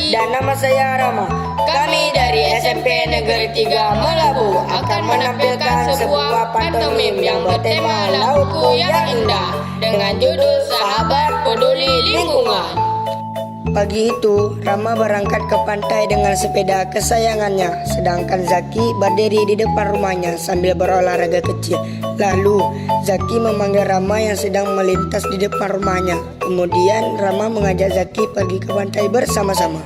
Dan nama saya Rama. Kami dari SMP Negeri 3 Melabu akan menampilkan sebuah pantomim yang bertema Lautku yang Indah dengan judul Sahabat Peduli Lingkungan. Pagi itu, Rama berangkat ke pantai dengan sepeda kesayangannya, sedangkan Zaki berdiri di depan rumahnya sambil berolahraga kecil. Lalu, Zaki memanggil Rama yang sedang melintas di depan rumahnya. Kemudian, Rama mengajak Zaki pergi ke pantai bersama-sama.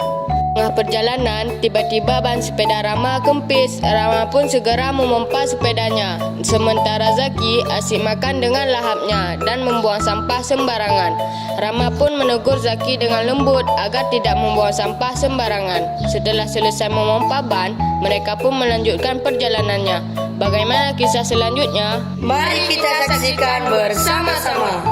Tengah perjalanan, tiba-tiba ban sepeda Rama kempis. Rama pun segera memompa sepedanya. Sementara Zaki asyik makan dengan lahapnya dan membuang sampah sembarangan. Rama pun menegur Zaki dengan lembut agar tidak membuang sampah sembarangan. Setelah selesai memompa ban, mereka pun melanjutkan perjalanannya. Bagaimana kisah selanjutnya? Mari kita saksikan bersama-sama.